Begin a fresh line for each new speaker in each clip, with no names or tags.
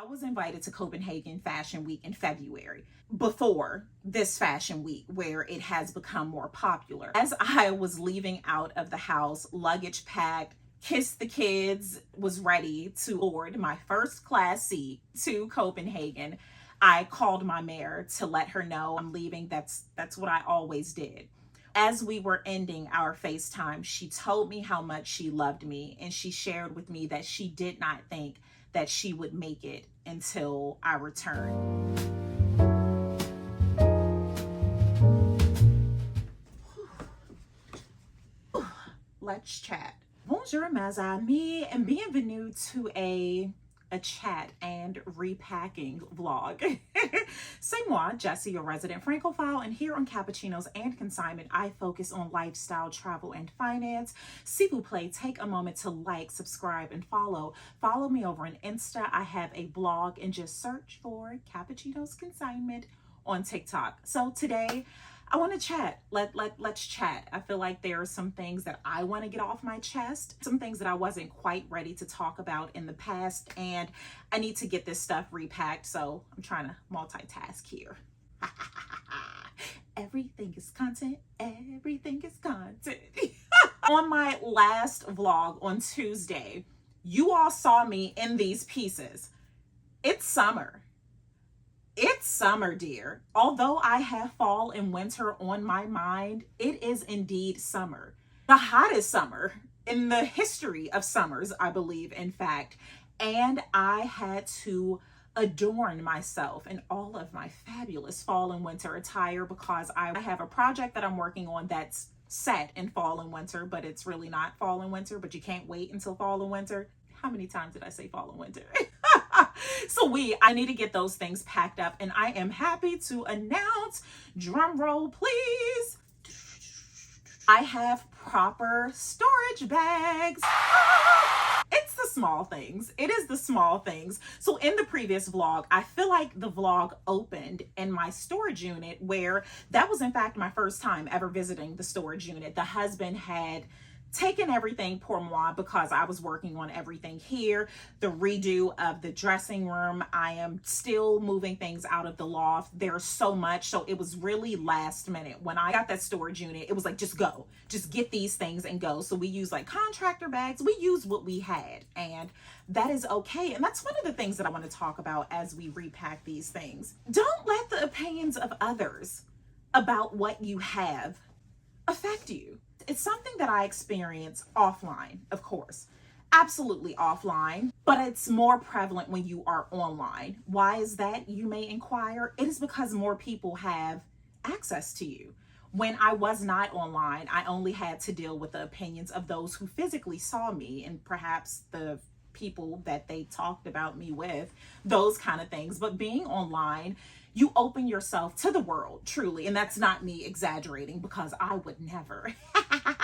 I was invited to Copenhagen Fashion Week in February, before this fashion week where it has become more popular. As I was leaving out of the house, luggage packed, kissed the kids, was ready to board my first class seat to Copenhagen, I called my mare to let her know I'm leaving. That's what I always did. As we were ending our FaceTime, she told me how much she loved me, and she shared with me that she did not think that she would make it until I returned. Let's chat. Bonjour, mes amis, and bienvenue to a chat and repacking vlog. C'est moi, Jessie, your resident Francophile, and here on Cappuccinos and Consignment, I focus on lifestyle, travel, and finance. S'il vous plaît, take a moment to like, subscribe, and follow. Follow me over on Insta. I have a blog, and just search for Cappuccinos Consignment on TikTok. So today, I want to chat. Let's chat. I feel like there are some things that I want to get off my chest, some things that I wasn't quite ready to talk about in the past, and I need to get this stuff repacked, so I'm trying to multitask here. Everything is content. Everything is content. On my last vlog on Tuesday, you all saw me in these pieces. It's summer. It's summer, dear. Although I have fall and winter on my mind, it is indeed summer. The hottest summer in the history of summers, I believe, in fact. And I had to adorn myself in all of my fabulous fall and winter attire because I have a project that I'm working on that's set in fall and winter, but it's really not fall and winter, but you can't wait until fall and winter. How many times did I say fall and winter? So I need to get those things packed up, and I am happy to announce, drum roll please, I have proper storage bags. It's the small things. It is the small things. So in the previous vlog, I feel like the vlog opened in my storage unit, where that was in fact my first time ever visiting the storage unit. The husband had taken everything pour moi because I was working on everything here. The redo of the dressing room. I am still moving things out of the loft. There's so much. So it was really last minute. When I got that storage unit, it was like, just go. Just get these things and go. So we use like contractor bags. We use what we had, and that is okay. And that's one of the things that I want to talk about as we repack these things. Don't let the opinions of others about what you have affect you. It's something that I experience offline, of course, absolutely offline, but it's more prevalent when you are online. Why is that, you may inquire? It is because more people have access to you. When I was not online, I only had to deal with the opinions of those who physically saw me and perhaps the people that they talked about me with, those kind of things. But being online, you open yourself to the world, truly. And that's not me exaggerating, because I would never.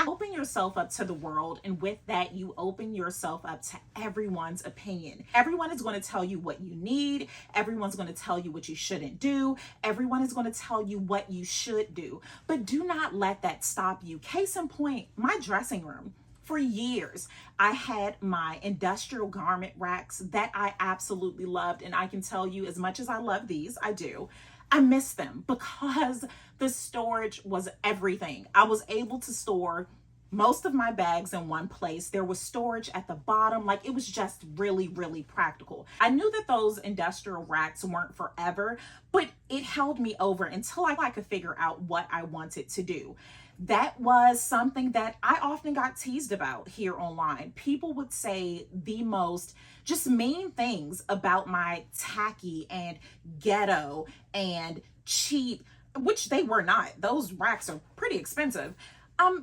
Open yourself up to the world, and with that, you open yourself up to everyone's opinion. Everyone is going to tell you what you need. Everyone's going to tell you what you shouldn't do. Everyone is going to tell you what you should do. But do not let that stop you. Case in point, my dressing room. For years, I had my industrial garment racks that I absolutely loved. And I can tell you, as much as I love these, I do, I miss them because the storage was everything. I was able to store most of my bags in one place. There was storage at the bottom. Like, it was just really, really practical. I knew that those industrial racks weren't forever, but it held me over until I could figure out what I wanted to do. That was something that I often got teased about here online. People would say the most just mean things about my tacky and ghetto and cheap, which they were not. Those racks are pretty expensive.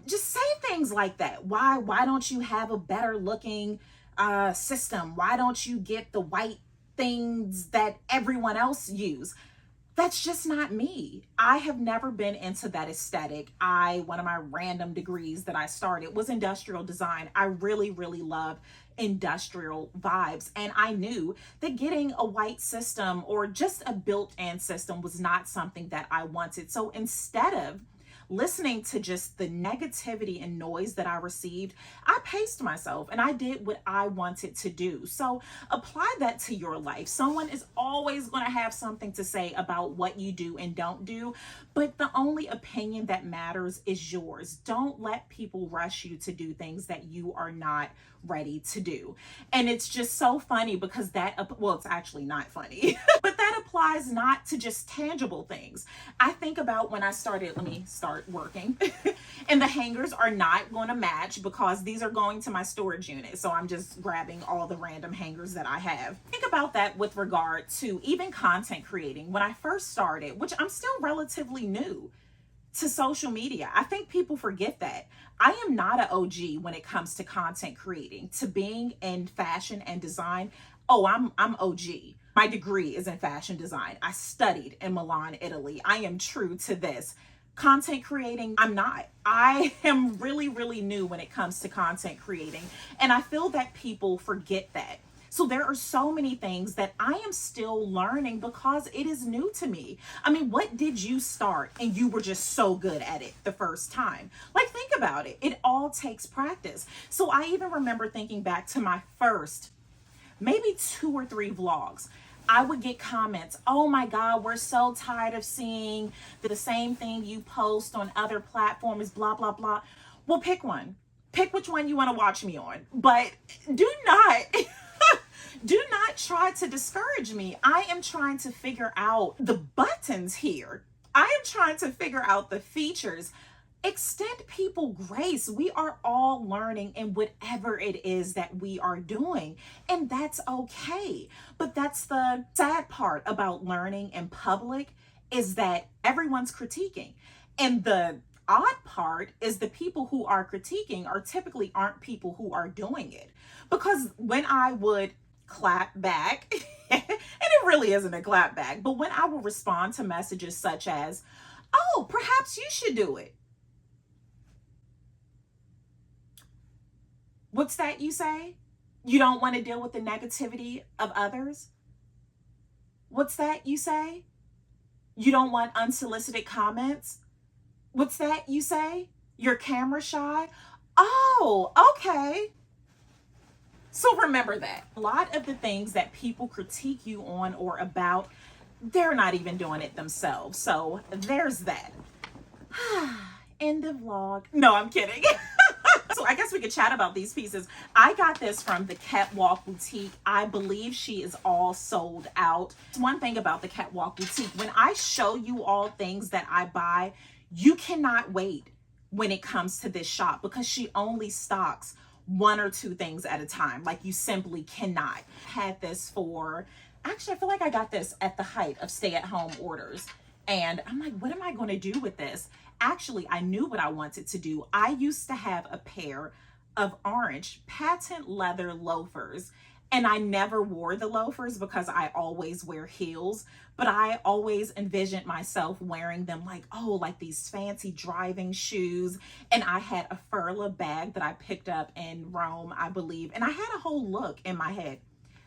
Just say things like that. Why don't you have a better looking system? Why don't you get the white things that everyone else use? That's just not me. I have never been into that aesthetic. One of my random degrees that I started was industrial design. I really, really love industrial vibes. And I knew that getting a white system or just a built-in system was not something that I wanted. So instead of listening to just the negativity and noise that I received, I paced myself and I did what I wanted to do. So apply that to your life. Someone is always going to have something to say about what you do and don't do, but the only opinion that matters is yours. Don't let people rush you to do things that you are not ready to do. And it's just so funny because well, it's actually not funny, but that applies not to just tangible things. I think about when I started, let me start working, and the hangers are not going to match because these are going to my storage unit. So I'm just grabbing all the random hangers that I have. Think about that with regard to even content creating. When I first started, which I'm still relatively new to social media, I think people forget that I am not an OG when it comes to content creating, to being in fashion and design. Oh, I'm OG. My degree is in fashion design. I studied in Milan, Italy. I am true to this. Content creating, I'm not. I am really, really new when it comes to content creating. And I feel that people forget that. So there are so many things that I am still learning because it is new to me. I mean, what did you start and you were just so good at it the first time? Like, think about it. It all takes practice. So I even remember thinking back to my first, maybe 2 or 3 vlogs. I would get comments, oh my God, we're so tired of seeing the same thing you post on other platforms, blah, blah, blah. Well, pick one. Pick which one you want to watch me on. But do not try to discourage me. I am trying to figure out the buttons here. I am trying to figure out the features. Extend people grace. We are all learning in whatever it is that we are doing, and that's okay. But that's the sad part about learning in public, is that everyone's critiquing. And the odd part is the people who are critiquing typically aren't people who are doing it. Because when I would clap back, and it really isn't a clap back, but when I will respond to messages such as, oh, perhaps you should do it. What's that you say? You don't want to deal with the negativity of others? What's that you say? You don't want unsolicited comments? What's that you say? You're camera shy? Oh, okay. So remember that. A lot of the things that people critique you on or about, they're not even doing it themselves. So there's that. End of vlog. No, I'm kidding. So I guess we could chat about these pieces. I got this from the Catwalk Boutique. I believe she is all sold out. One thing about the Catwalk Boutique, when I show you all things that I buy, you cannot wait when it comes to this shop because she only stocks 1 or 2 things at a time. Like, you simply cannot. Had this for, actually, I feel like I got this at the height of stay-at-home orders. And I'm like, what am I going to do with this? Actually, I knew what I wanted to do. I used to have a pair of orange patent leather loafers, and I never wore the loafers because I always wear heels, but I always envisioned myself wearing them like, oh, like these fancy driving shoes. And I had a Furla bag that I picked up in Rome, I believe. And I had a whole look in my head.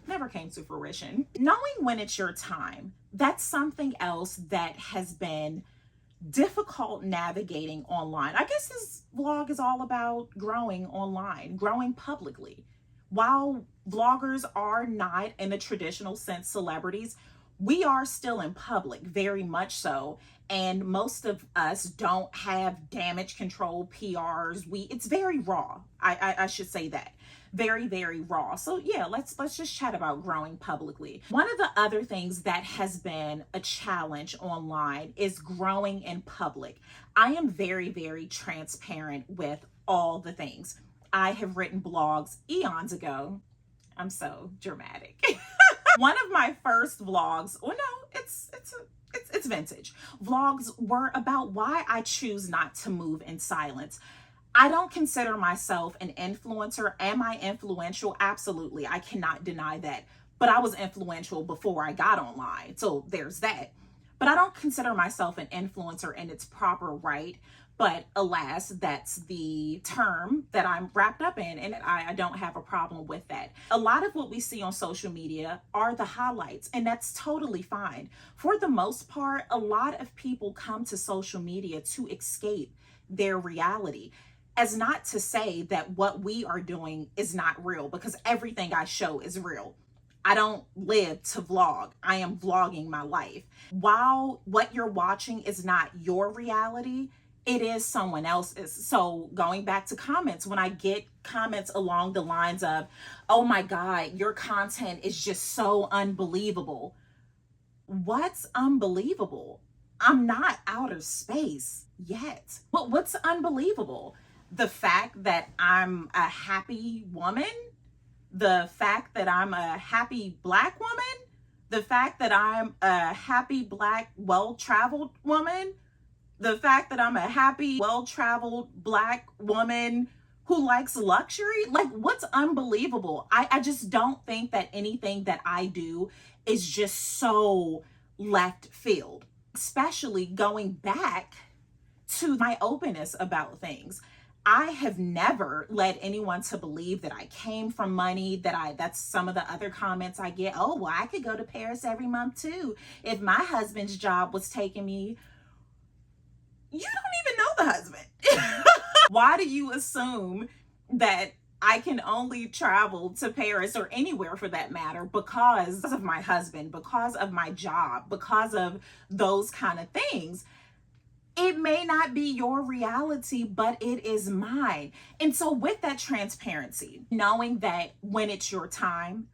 Never came to fruition. Knowing when it's your time, that's something else that has been difficult navigating online. I guess this vlog is all about growing online, growing publicly. While vloggers are not in the traditional sense celebrities, we are still in public, very much so. And most of us don't have damage control PRs. It's very raw. I should say that. Very, very raw. So yeah, let's just chat about growing publicly. One of the other things that has been a challenge online is growing in public. I am very, very transparent with all the things. I have written blogs eons ago. I'm so dramatic. One of my first vlogs, well, no, it's vintage. Vlogs were about why I choose not to move in silence. I don't consider myself an influencer. Am I influential? Absolutely. I cannot deny that. But I was influential before I got online. So there's that. But I don't consider myself an influencer in its proper right. But alas, that's the term that I'm wrapped up in, and I don't have a problem with that. A lot of what we see on social media are the highlights, and that's totally fine. For the most part, a lot of people come to social media to escape their reality. As not to say that what we are doing is not real, because everything I show is real. I don't live to vlog. I am vlogging my life. While what you're watching is not your reality, it is someone else's. So going back to comments, when I get comments along the lines of, oh my God, your content is just so unbelievable. What's unbelievable? I'm not outer space yet. But what's unbelievable? The fact that I'm a happy woman? The fact that I'm a happy Black woman? The fact that I'm a happy Black, well-traveled woman? The fact that I'm a happy, well-traveled Black woman who likes luxury? Like, what's unbelievable? I just don't think that anything that I do is just so left field, especially going back to my openness about things. I have never led anyone to believe that I came from money, that's some of the other comments I get. Oh, well, I could go to Paris every month too if my husband's job was taking me. You don't even know the husband. Why do you assume that I can only travel to Paris or anywhere for that matter because of my husband, because of my job, because of those kind of things? It may not be your reality, but it is mine. And so with that transparency, knowing that when it's your time,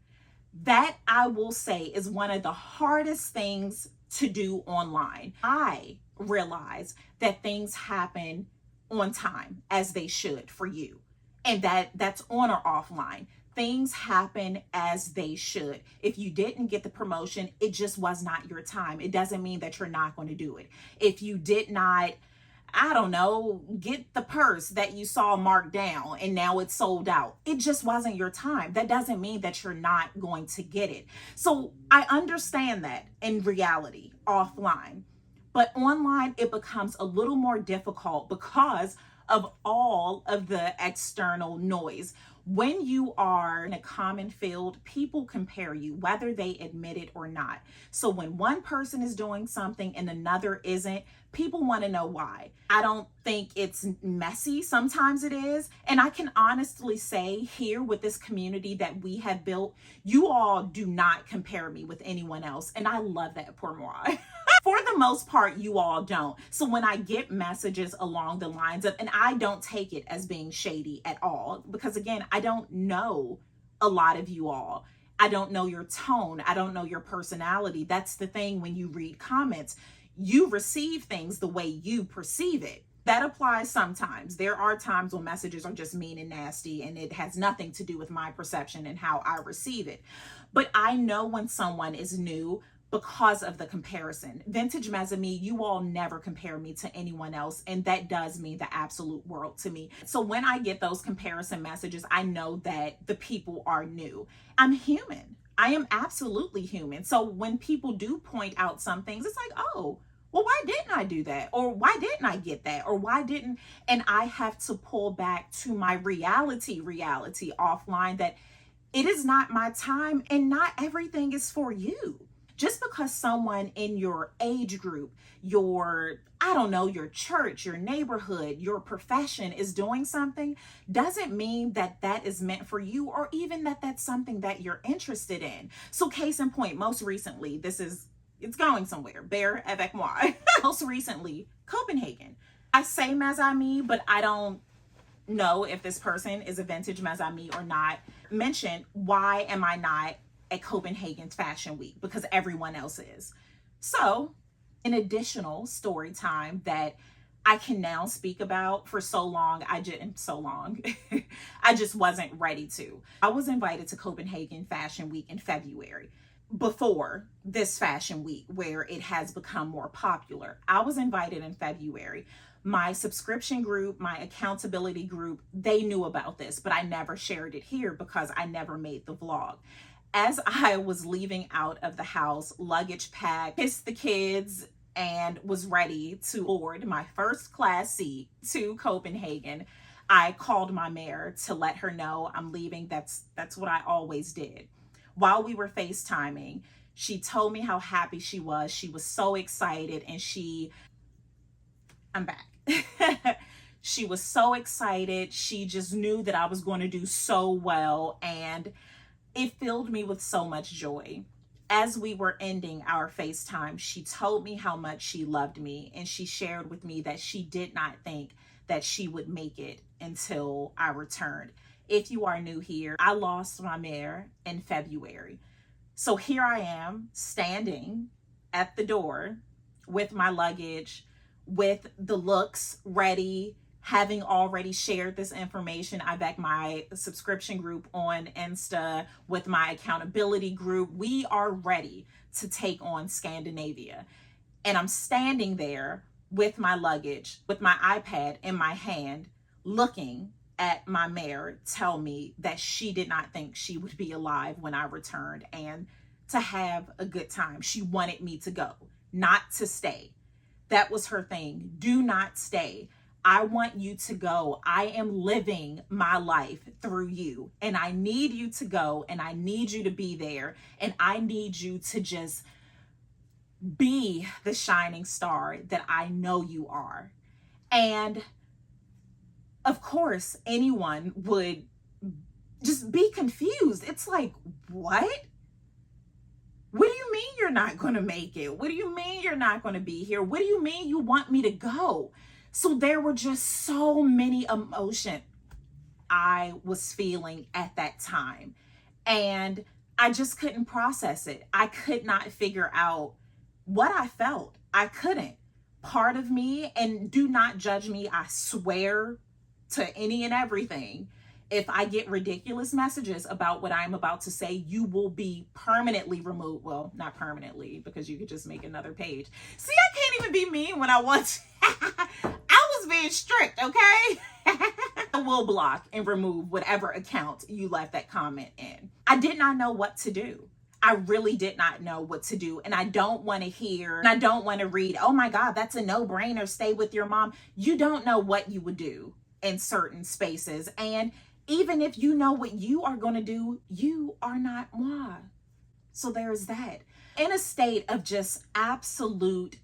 that I will say is one of the hardest things to do online. I realize that things happen on time as they should for you. And that's on or offline. Things happen as they should. If you didn't get the promotion, it just was not your time. It doesn't mean that you're not going to do it. If you did not, I don't know, get the purse that you saw marked down and now it's sold out, it just wasn't your time. That doesn't mean that you're not going to get it. So I understand that in reality, offline. But online, it becomes a little more difficult because of all of the external noise. When you are in a common field, people compare you, whether they admit it or not. So when one person is doing something and another isn't, people want to know why. I don't think it's messy. Sometimes it is. And I can honestly say here with this community that we have built, you all do not compare me with anyone else. And I love that pour moi. For the most part, you all don't. So when I get messages along the lines of, and I don't take it as being shady at all, because again, I don't know a lot of you all. I don't know your tone. I don't know your personality. That's the thing when you read comments. You receive things the way you perceive it. That applies sometimes. There are times when messages are just mean and nasty and it has nothing to do with my perception and how I receive it. But I know when someone is new because of the comparison. Vintage Mezzamie, you all never compare me to anyone else, and that does mean the absolute world to me. So when I get those comparison messages, I know that the people are new. I'm human. I am absolutely human. So when people do point out some things, it's like, oh, well, why didn't I do that? Or why didn't I get that? Or why didn't? And I have to pull back to my reality offline that it is not my time and not everything is for you. Just because someone in your age group, your, I don't know, your church, your neighborhood, your profession is doing something doesn't mean that that is meant for you or even that that's something that you're interested in. So case in point, most recently, it's going somewhere, bear avec moi. Most recently, Copenhagen. I say Mezzamie, but I don't know if this person is a vintage Mezzamie or not. Mention, why am I not at Copenhagen Fashion Week? Because everyone else is. So an additional story time that I can now speak about. For so long, I just wasn't ready to. I was invited to Copenhagen Fashion Week in February, before this fashion week where it has become more popular. I was invited in February. My subscription group, my accountability group, they knew about this, but I never shared it here because I never made the vlog. As I was leaving out of the house, luggage packed, kissed the kids, and was ready to board my first class seat to Copenhagen, I called my mare to let her know I'm leaving. That's what I always did. While we were FaceTiming, she told me how happy she was. She was so excited, and I'm back. She was so excited. She just knew that I was going to do so well, and it filled me with so much joy. As we were ending our FaceTime, she told me how much she loved me, and she shared with me that she did not think that she would make it until I returned. If you are new here, I lost my mare in February. So here I am standing at the door with my luggage, with the looks ready, having already shared this information. I back my subscription group on Insta with my accountability group. We are ready to take on Scandinavia. And I'm standing there with my luggage, with my iPad in my hand, looking at my mare tell me that she did not think she would be alive when I returned, and to have a good time. She wanted me to go, not to stay. That was her thing. Do not stay. I want you to go. I am living my life through you, and I need you to go, and I need you to be there, and I need you to just be the shining star that I know you are. And of course, anyone would just be confused. It's like, what? What do you mean you're not going to make it? What do you mean you're not going to be here? What do you mean you want me to go? So there were just so many emotions I was feeling at that time. And I just couldn't process it. I could not figure out what I felt. I couldn't. Part of me, and do not judge me, I swear to any and everything, if I get ridiculous messages about what I'm about to say, you will be permanently removed. Well, not permanently, because you could just make another page. See, I can't even be mean when I want to. I was being strict, okay? I will block and remove whatever account you left that comment in. I did not know what to do. I really did not know what to do. And I don't want to hear, and I don't want to read, oh my God, that's a no-brainer. Stay with your mom. You don't know what you would do in certain spaces. And even if you know what you are going to do, you are not moi. So there's that. In a state of just absolute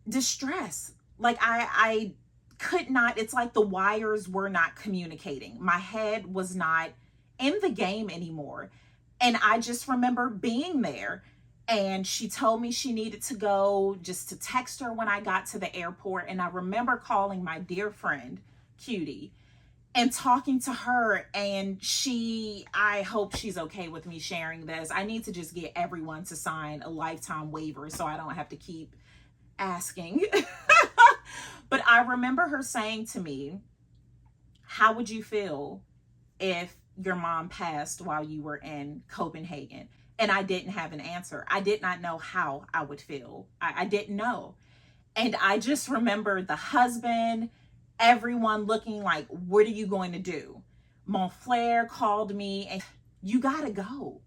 distress. Like I could not, it's like the wires were not communicating. My head was not in the game anymore. And I just remember being there, and she told me she needed to go, just to text her when I got to the airport. And I remember calling my dear friend, Cutie, and talking to her, and I hope she's okay with me sharing this. I need to just get everyone to sign a lifetime waiver so I don't have to keep asking. But I remember her saying to me, how would you feel if your mom passed while you were in Copenhagen? And I didn't have an answer. I did not know how I would feel. I didn't know. And I just remember the husband, everyone looking like, what are you going to do? Montflair called me, and you got to go.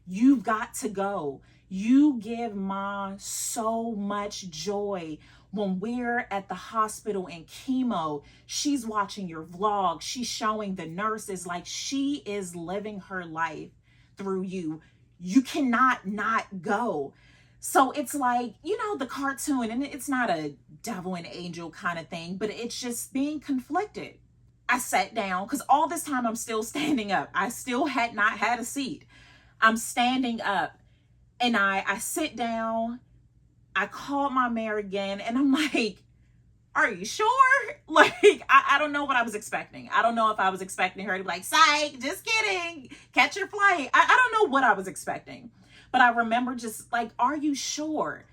You've got to go. You give mom so much joy. When we're at the hospital in chemo, she's watching your vlog. She's showing the nurses, like, she is living her life through you. You cannot not go. So it's like, you know, the cartoon, and it's not a devil and angel kind of thing, but it's just being conflicted. I sat down, because all this time I'm still standing up. I still had not had a seat. I'm standing up, and I sit down. I called my mare again, and I'm like, are you sure? Like, I don't know what I was expecting. I don't know if I was expecting her to be like, psych, just kidding, catch your flight. I don't know what I was expecting. But I remember just like, are you sure?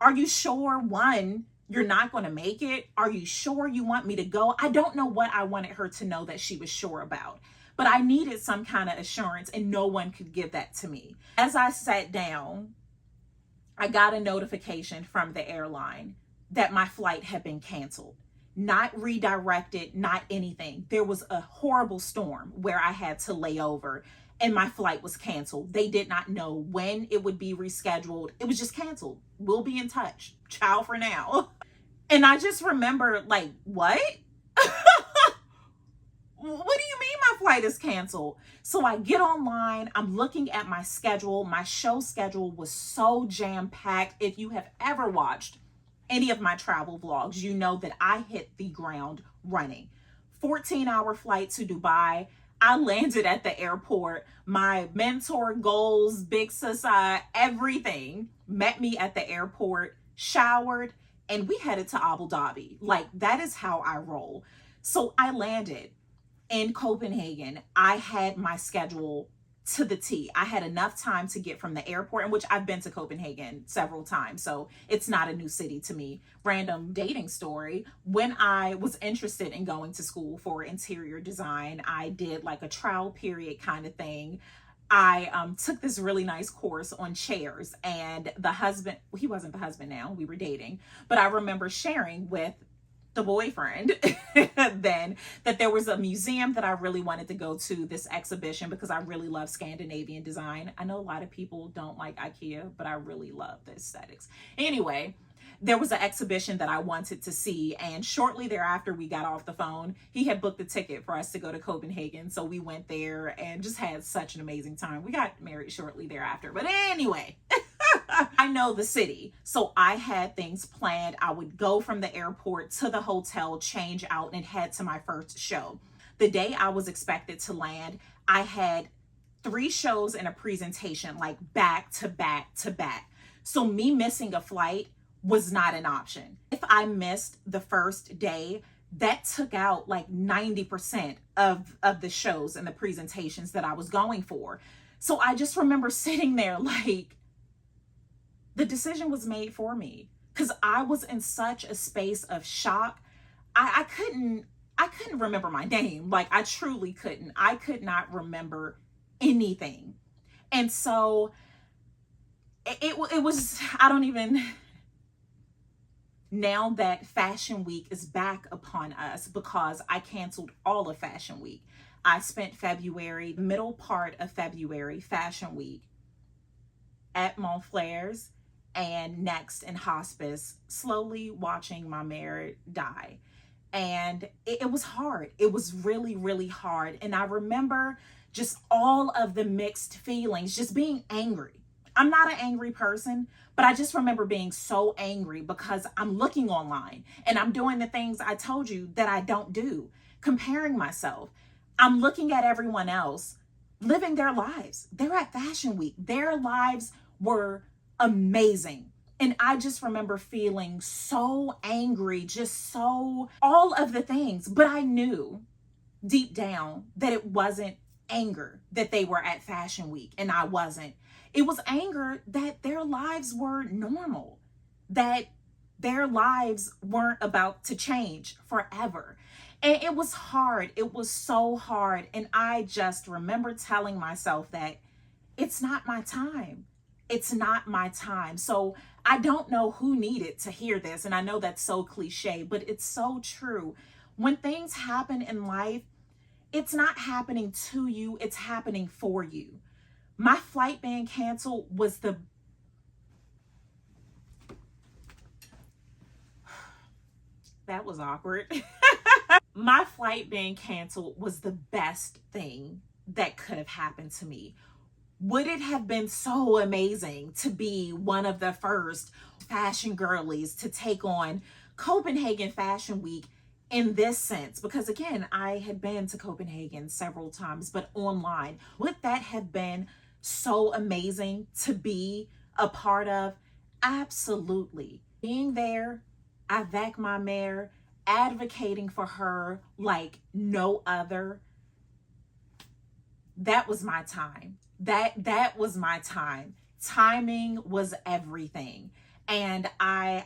Are you sure, one, you're not going to make it? Are you sure you want me to go? I don't know what I wanted her to know that she was sure about. But I needed some kind of assurance, and no one could give that to me. As I sat down, I got a notification from the airline that my flight had been canceled. Not redirected, not anything. There was a horrible storm where I had to lay over, and my flight was canceled. They did not know when it would be rescheduled. It was just canceled. We'll be in touch. Ciao for now. And I just remember, like, what? What do you mean my flight is canceled? So I get online, I'm looking at my schedule. My show schedule was so jam-packed. If you have ever watched any of my travel vlogs, you know that I hit the ground running. 14-hour flight to Dubai. I landed at the airport. My mentor, goals, big sisa, everything met me at the airport, showered, and we headed to Abu Dhabi. Like, that is how I roll. So I landed in Copenhagen. I had my schedule to the T. I had enough time to get from the airport, in which I've been to Copenhagen several times, so it's not a new city to me. Random dating story. When I was interested in going to school for interior design, I did like a trial period kind of thing. I took this really nice course on chairs, and the husband, he wasn't the husband now, we were dating, but I remember sharing with the boyfriend then that there was a museum that I really wanted to go to, this exhibition, because I really love Scandinavian design. I know a lot of people don't like IKEA, but I really love the aesthetics. Anyway, there was an exhibition that I wanted to see, and shortly thereafter we got off the phone. He had booked a ticket for us to go to Copenhagen, so we went there and just had such an amazing time. We got married shortly thereafter, but anyway. I know the city, so I had things planned. I would go from the airport to the hotel, change out, and head to my first show. The day I was expected to land, I had 3 shows and a presentation, like back to back to back. So me missing a flight was not an option. If I missed the first day, that took out like 90% of the shows and the presentations that I was going for. So I just remember sitting there like, the decision was made for me, because I was in such a space of shock. I couldn't remember my name. Like, I truly couldn't. I could not remember anything. And so it was, I don't even, now that Fashion Week is back upon us, because I canceled all of Fashion Week. I spent February, middle part of February, Fashion Week, at Montclair's, and next in hospice, slowly watching my mare die. And it was hard. It was really, really hard. And I remember just all of the mixed feelings, just being angry. I'm not an angry person, but I just remember being so angry because I'm looking online and I'm doing the things I told you that I don't do, comparing myself. I'm looking at everyone else living their lives. They're at Fashion Week. Their lives were amazing. And I just remember feeling so angry, just so all of the things. But I knew deep down that it wasn't anger that they were at Fashion Week and I wasn't. It was anger that their lives were normal, that their lives weren't about to change forever. And it was hard. It was so hard. And I just remember telling myself that it's not my time. It's not my time. So I don't know who needed to hear this. And I know that's so cliche, but it's so true. When things happen in life, it's not happening to you, it's happening for you. My flight being canceled was that was awkward. My flight being canceled was the best thing that could have happened to me. Would it have been so amazing to be one of the first fashion girlies to take on Copenhagen Fashion Week in this sense? Because again, I had been to Copenhagen several times, but online. Would that have been so amazing to be a part of? Absolutely. Being there, avec ma mère, advocating for her like no other. That was my time. That was my time. Timing was everything. And I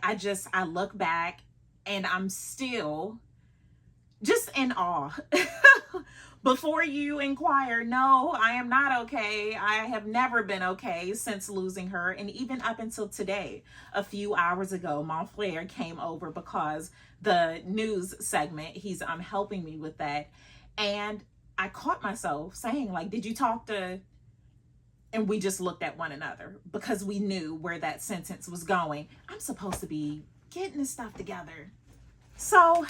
look back and I'm still just in awe. Before you inquire, no, I am not okay. I have never been okay since losing her. And even up until today, a few hours ago, Montclair came over because the news segment, he's helping me with that. And I caught myself saying, like, did you talk to, and we just looked at one another because we knew where that sentence was going. I'm supposed to be getting this stuff together. So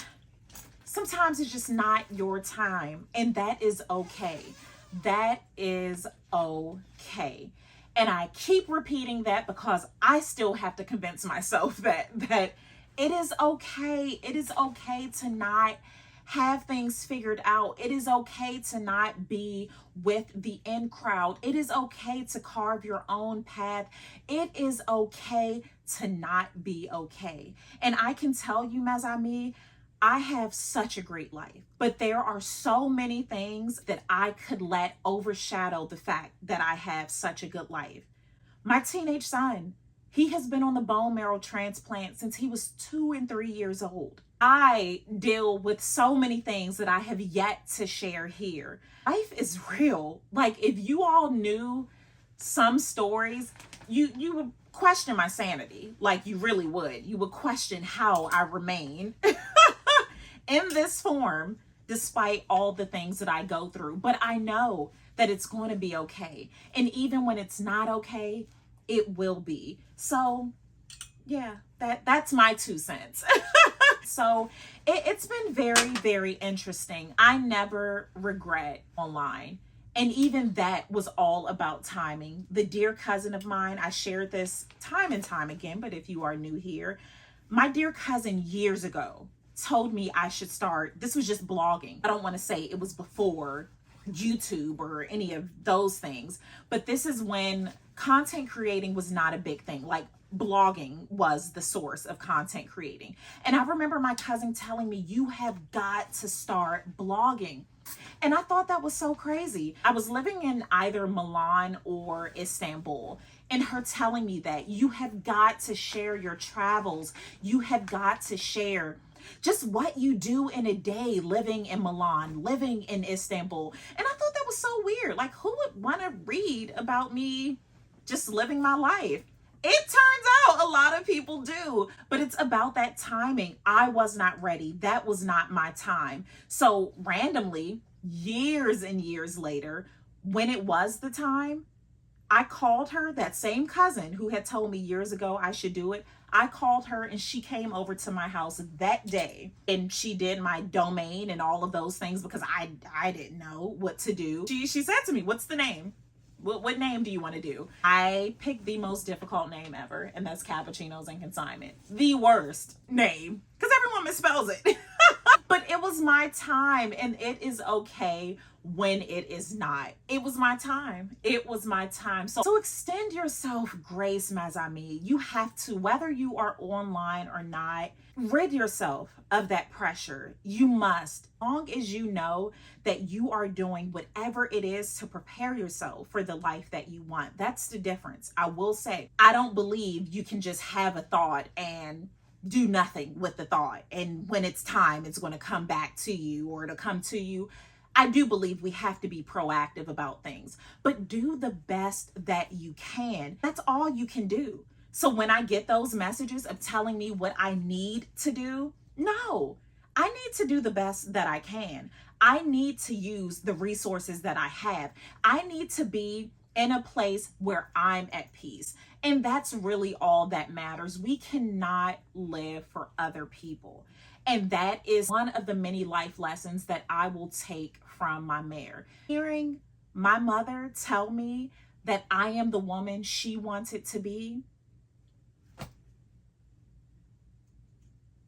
sometimes it's just not your time, and that is okay. That is okay. And I keep repeating that because I still have to convince myself that it is okay. It is okay to not have things figured out. It is okay to not be with the in crowd. It is okay to carve your own path. It is okay to not be okay. And I can tell you, mes amis, I have such a great life, but there are so many things that I could let overshadow the fact that I have such a good life. My teenage son, he has been on the bone marrow transplant since he was 2 and 3 years old. I deal with so many things that I have yet to share here. Life is real. Like, if you all knew some stories, you would question my sanity. Like, you really would. You would question how I remain in this form despite all the things that I go through. But I know that it's going to be okay. And even when it's not okay, it will be. So yeah, that's my 2 cents. So it's been very, very interesting. I never regret online. And even that was all about timing. The dear cousin of mine, I shared this time and time again, but if you are new here, my dear cousin years ago told me I should start, this was just blogging. I don't want to say it was before YouTube or any of those things, but this is when content creating was not a big thing. Like, blogging was the source of content creating. And I remember my cousin telling me, you have got to start blogging. And I thought that was so crazy. I was living in either Milan or Istanbul, and her telling me that you have got to share your travels. You have got to share just what you do in a day living in Milan, living in Istanbul. And I thought that was so weird. Like, who would want to read about me just living my life? It turns out a lot of people do, but it's about that timing. I was not ready. That was not my time. So randomly, years and years later, when it was the time, I called her, that same cousin who had told me years ago I should do it. I called her and she came over to my house that day, and she did my domain and all of those things because I didn't know what to do. She said to me, what's the name? What name do you want to do? I picked the most difficult name ever, and that's Cappuccinos and Consignment. The worst name, because everyone misspells it. But it was my time, and it is okay when it is not. It was my time. It was my time. So extend yourself grace, mes amis. You have to, whether you are online or not, rid yourself of that pressure. You must. As long as you know that you are doing whatever it is to prepare yourself for the life that you want. That's the difference. I will say, I don't believe you can just have a thought and do nothing with the thought, and when it's time, it's going to come back to you, or it'll come to you. I do believe we have to be proactive about things, but do the best that you can. That's all you can do. So when I get those messages of telling me what I need to do, no, I need to do the best that I can. I need to use the resources that I have. I need to be in a place where I'm at peace. And that's really all that matters. We cannot live for other people. And that is one of the many life lessons that I will take from my mare. Hearing my mother tell me that I am the woman she wanted to be.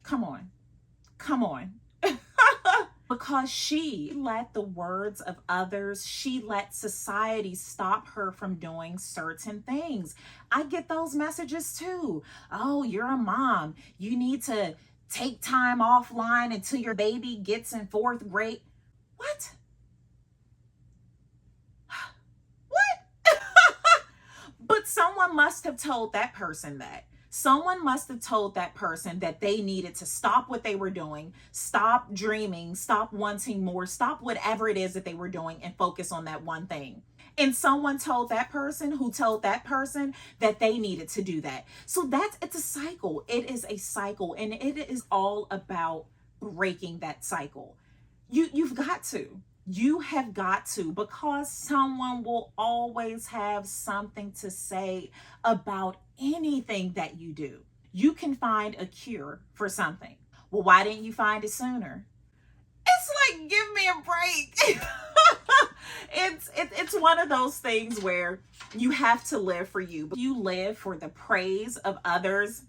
Come on. Come on. Because she let the words of others, she let society stop her from doing certain things. I get those messages too. Oh, you're a mom. You need to take time offline until your baby gets in 4th grade. What? What? But someone must have told that person that. Someone must have told that person that they needed to stop what they were doing, stop dreaming, stop wanting more, stop whatever it is that they were doing, and focus on that one thing. And someone told that person who told that person that they needed to do that. So it's a cycle. It is a cycle, and it is all about breaking that cycle. You've got to. You have got to, because someone will always have something to say about anything that you do. You can find a cure for something. Well, why didn't you find it sooner? It's like, give me a break. It's one of those things where you have to live for you. But you live for the praise of others,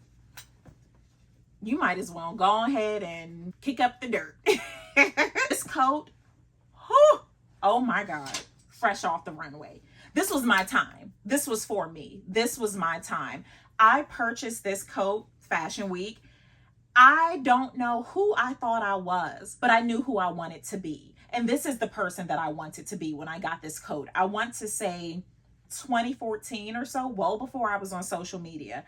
you might as well go ahead and kick up the dirt. This coat, whew, oh my God, fresh off the runway. This was my time. This was for me. This was my time. I purchased this coat Fashion Week. I don't know who I thought I was, but I knew who I wanted to be. And this is the person that I wanted to be when I got this coat. I want to say 2014 or so, well before I was on social media.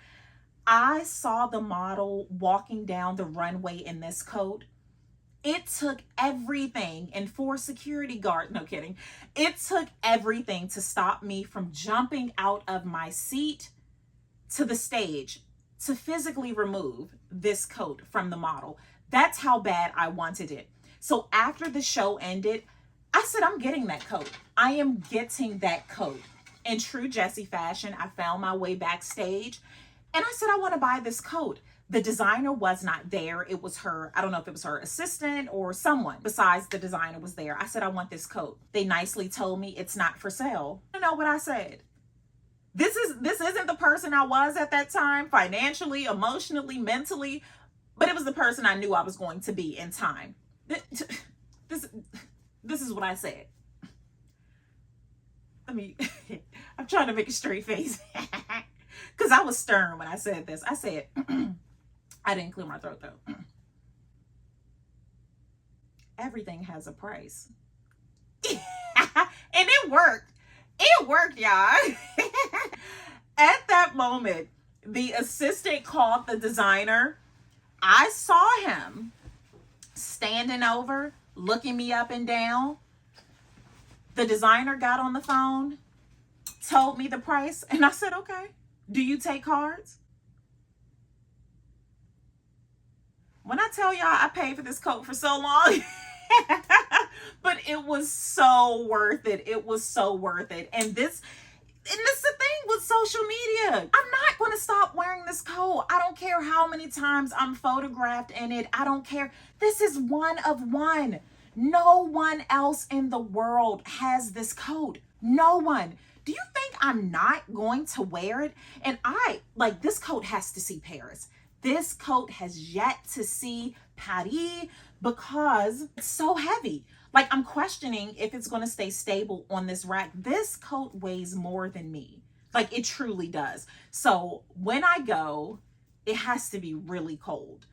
I saw the model walking down the runway in this coat. It took everything, and for security guard, no kidding, it took everything to stop me from jumping out of my seat to the stage to physically remove this coat from the model. That's how bad I wanted it. So after the show ended, I said, I'm getting that coat. I am getting that coat. In true Jessie fashion, I found my way backstage and I said, I want to buy this coat. The designer was not there. It was her, I don't know if it was her assistant or someone besides the designer was there. I said, I want this coat. They nicely told me it's not for sale. You know what I said? This isn't the person I was at that time, financially, emotionally, mentally, but it was the person I knew I was going to be in time. This is what I said. I'm trying to make a straight face because I was stern when I said this. I said, I didn't clear my throat though. Everything has a price. And it worked. It worked, y'all. At that moment, the assistant called the designer. I saw him standing over, looking me up and down. The designer got on the phone, told me the price, and I said, okay, do you take cards? When I tell y'all I paid for this coat for so long, but it was so worth it. It was so worth it. And this is the thing with social media. I'm not going to stop wearing this coat. I don't care how many times I'm photographed in it. I don't care. This is one of one. No one else in the world has this coat. No one. Do you think I'm not going to wear it? And this coat has to see Paris. This coat has yet to see Paris because it's so heavy. Like, I'm questioning if it's going to stay stable on this rack. This coat weighs more than me. Like, it truly does. So when I go, it has to be really cold.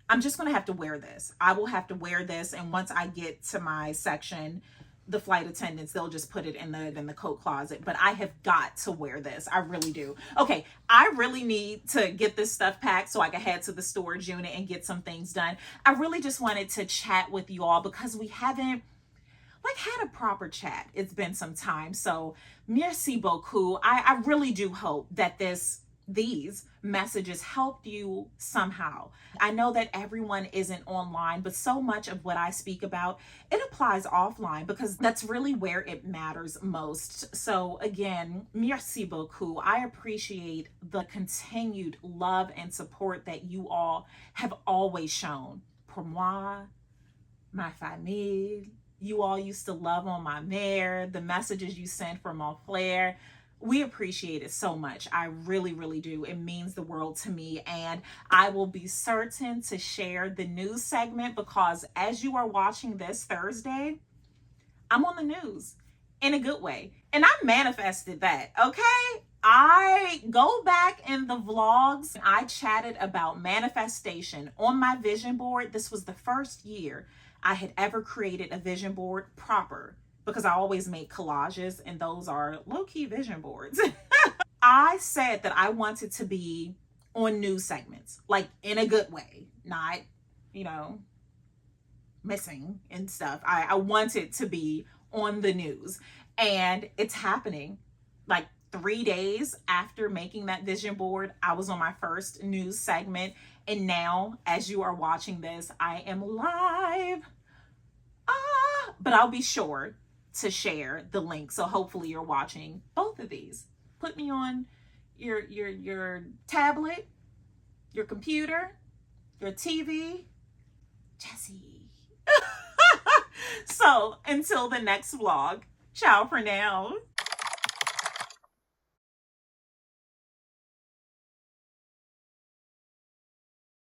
I'm just going to have to wear this. I will have to wear this. And once I get to my section, the flight attendants, they'll just put it in the coat closet. But I have got to wear this. I really do. Okay, I really need to get this stuff packed so I can head to the storage unit and get some things done. I really just wanted to chat with you all because we haven't had a proper chat. It's been some time. So merci beaucoup. I really do hope that these messages helped you somehow. I know that everyone isn't online, but so much of what I speak about, it applies offline because that's really where it matters most. So again, merci beaucoup. I appreciate the continued love and support that you all have always shown. Pour moi, ma famille. You all used to love on my mare, the messages you sent from Montclair. We appreciate it so much. I really, really do. It means the world to me. And I will be certain to share the news segment because as you are watching this Thursday, I'm on the news in a good way. And I manifested that, okay? I go back in the vlogs. I chatted about manifestation on my vision board. This was the first year I had ever created a vision board proper because I always make collages and those are low-key vision boards. I said that I wanted to be on news segments, like in a good way, not, missing and stuff. I wanted to be on the news and it's happening. Like 3 days after making that vision board, I was on my first news segment. And now, as you are watching this, I am live. But I'll be sure to share the link. So hopefully you're watching both of these. Put me on your tablet, your computer, your TV. Jessie. So until the next vlog, ciao for now.